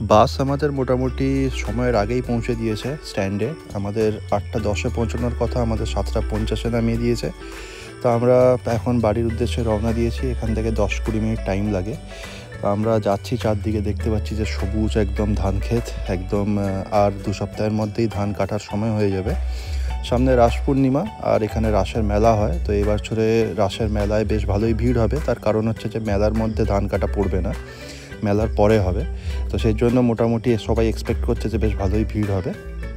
বাস আমাদের মোটামুটি সময়ের আগেই পৌঁছে দিয়েছে স্ট্যান্ডে। আমাদের 8:10-এ পৌঁছানোর কথা, আমাদের 7:50-এ নামিয়ে দিয়েছে। তো আমরা এখন বাড়ির উদ্দেশ্যে রওনা দিয়েছি। এখান থেকে 10-20 মিনিট টাইম লাগে। তো আমরা যাচ্ছি, চারদিকে দেখতে পাচ্ছি যে সবুজ একদম ধান ক্ষেত একদম। আর 2 সপ্তাহের মধ্যেই ধান কাটার সময় হয়ে যাবে। সামনে রাস পূর্ণিমা আর এখানে রাসের মেলা হয়। তো এবার ছড়ে রাসের মেলায় বেশ ভালোই ভিড় হবে। তার কারণ হচ্ছে যে মেলার মধ্যে ধান কাটা পড়বে না, মেলার পরে হবে। তো সেই জন্য মোটামুটি সবাই এক্সপেক্ট করছে যে বেশ ভালোই ভিড় হবে।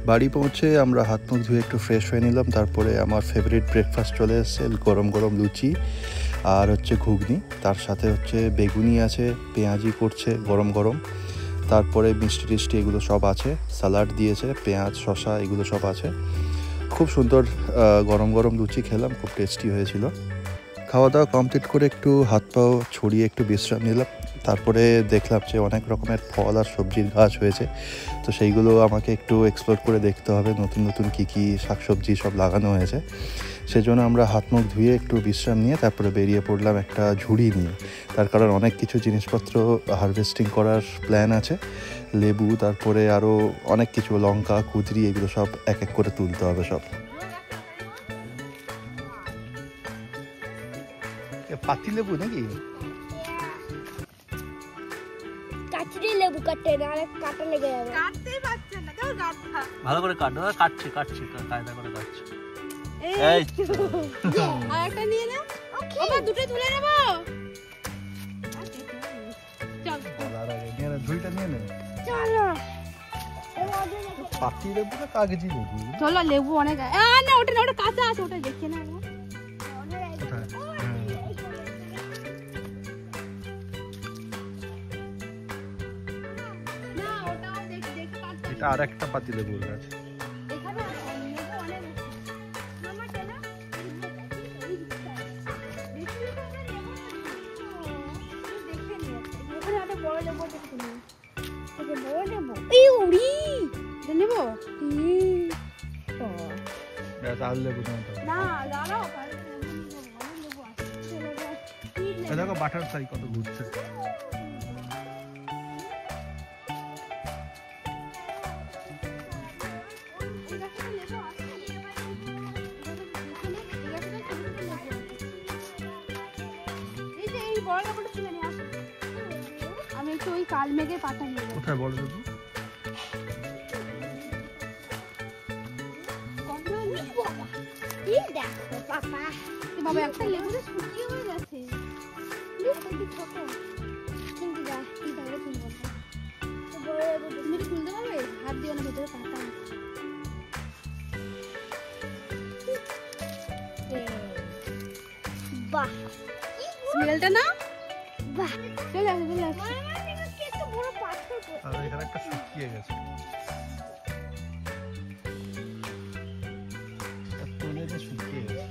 বাড়ি পৌঁছে আমরা হাত মুখ ধুয়ে একটু ফ্রেশ হয়ে নিলাম। তারপরে আমার ফেভারিট ব্রেকফাস্ট চলে এসেছে, গরম গরম লুচি আর হচ্ছে ঘুগনি, তার সাথে হচ্ছে বেগুনি আছে, পেঁয়াজি করছে গরম গরম, তারপরে মিষ্টি টিষ্টি এগুলো সব আছে, স্যালাড দিয়েছে, পেঁয়াজ শসা এগুলো সব আছে। খুব সুন্দর গরম গরম লুচি খেলাম, খুব টেস্টি হয়েছিল। খাওয়া দাওয়া কমপ্লিট করে একটু হাত পাও ছড়িয়ে একটু বিশ্রাম নিলাম। তারপরে দেখলাম যে অনেক রকমের ফল আর সবজির গাছ হয়েছে। তো সেইগুলো আমাকে একটু এক্সপ্লোর করে দেখতে হবে, নতুন নতুন কী শাকসবজি সব লাগানো হয়েছে। সেজন্য আমরা হাত মুখ ধুয়ে একটু বিশ্রাম নিয়ে তারপরে বেরিয়ে পড়লাম একটা ঝুড়ি নিয়ে। তার কারণ অনেক কিছু জিনিসপত্র হারভেস্টিং করার প্ল্যান আছে। লেবু, তারপরে আরও অনেক কিছু, লঙ্কা, কুদরি, এগুলো সব এক এক করে তুলতে হবে সব। পাতি লেবু নাকি? কাচড়ি লেবু কাটতে না, আরে কাটা লেগে যাবে। কাটতেই পারছে না, কেউ কাটছে। ভালো করে কাটো, কাটছি কায়দা করে কাটছি। এই আর একটা নিয়ে না, বাবা দুটো তুলে নেব। চল ঝুড়িটা নিয়ে নে। চলো পাতি লেবু না কাগজি লেবু? চলো, লেবু অনেক। না ওটা না, ওটা কাঁচা আছে, ওটা দেখে না একবার। না ওটাও দেখ দেখ কাঁচা। এটা আর একটা পাতি লেবুর গাছ। এখানে লেবু অনেক আছে। মামা চলো। দেখে নিও, ওখানে একটা বড় লেবু দেখে নিও। এটা বড় লেবু। এই উড়ি এটা নেবো? আর লেবু না দাঁড়াও, অনেক লেবু আছে। দেখো বাটারফ্লাই কত ঘুরছে। আমি একটু ওই কাল মেঘের পাতা নিয়ে যাবো। কোথায় বড় লেবু? এই দেখো পাপা, বাবা একটা লেবুতে শুকিয়ে হয়ে গেছে। কি ছোট কিন্তু দা কি ধরে তুলবো না। তো বড় লেবু তুমি কি তুলতে পারবে? হাত দিও না, ভেতরে পাতা আছে। বাহ, স্মেলটা না? বাহ, চলে আসো চলে আসো। একটা বড় পাথর। আর এখানে একটা শুকিয়ে গেছে। তুলে যে শুকিয়ে গেছে।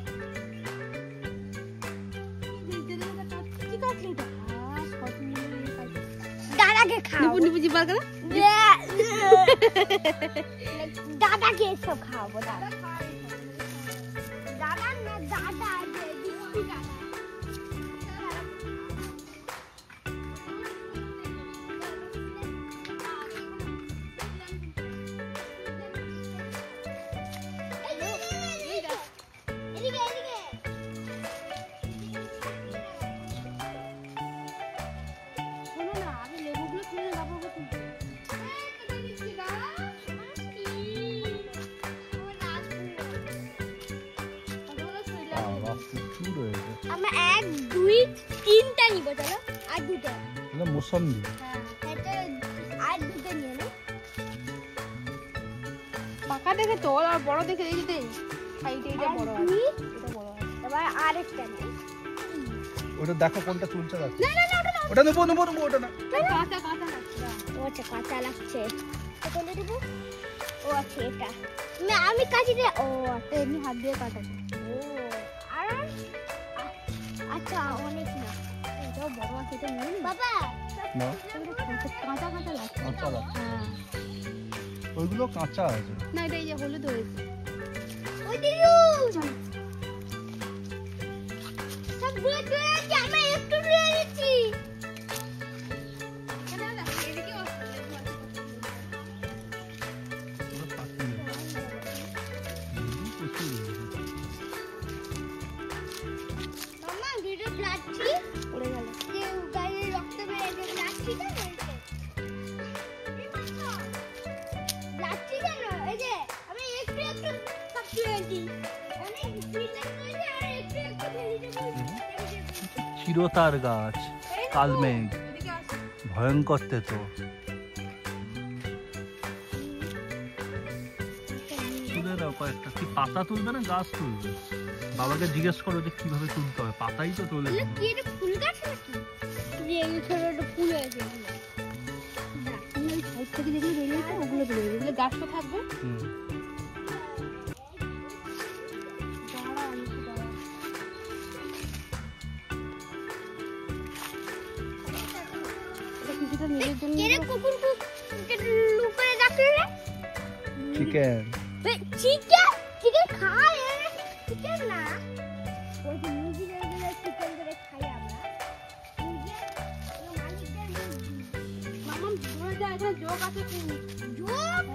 কি কাটলি এটা? সব মিলে কাটলি। দাদাকে খাও। নিবু নিবু জিবার করে। দাদাকে এসব খাওয়াবো। দাদা দাদা না, দাদা দিদি দাদা। শোনো না, আমি লেবুগুলো তুলে তারপর ওকে তুলতে হবে। প্রচুর রয়েছে। আমরা 1 2 3টা নিব। চলো আর দুটো। মোসাম্বি। হ্যাঁ, এটা আর দুটো নিয়ে নে। পাকা দেখে তোল, আর বড় দেখে এই যে সাইডে এটা বড় আছে, এটা বড় আছে। এবার আরেকটা নে। ওটা দেখো কোনটা তুলছে দেখো। না না না, ওটা না। ওটা নেবো ওটা না। কাঁচা কাঁচা লাগছে। ও আচ্ছা, কাঁচা লাগছে। তো কোনটা দেব? ও আচ্ছা এটা। না আমি কাটি দে। ও আচ্ছা, এমনি হাত দিয়ে কাটাবো। ও আর আচ্ছা অনেক না। এটাও বড় আছে, এটা নিয়ে নি। বাবা না, কাঁচা কাঁচা লাগছে। কাঁচা লাগছে। হ্যাঁ, ওইগুলো কাঁচা আছে। না এটা এই যে হলুদ হয়েছে। ওই দিলু সবগুলো তুলে দিচ্ছি, আমরা একটু তুলে দিচ্ছি। এদিকে চিরতার গাছ, কালমেঘ, এদিকে আসো। ভয়ঙ্কর তেতো। তুলে দাও কয়েকটা। কি পাতা তুলবে না গাছ তুলবে? বাবাকে জিজ্ঞেস করো যে কিভাবে তুলতে হবে, পাতাই তো তোলে। এগুলো কি এটা ফুল গাছ নাকি? যে এই ছোট ছোট ফুল হয়েছে এগুলো। তুমি ওই সাইড থেকে যেগুলো বেরিয়েছে ওগুলো তুলে দেবে। এগুলো গাছ তো থাকবে। হুম। দাঁড়া, আমি একটু দাঁড়া। এটা কিছুটা নিজের জন্য কেরে কুকুর লুপে রাখলে চিকেন। চিকেন চিকেন খায় চিকেন না ওই যে মুরগিদের গুলো চিকেন করে খাই আমরা মুরগি মালিকদের মামাম ধরে যা, এখানে যোগ আছে খুব। যোগ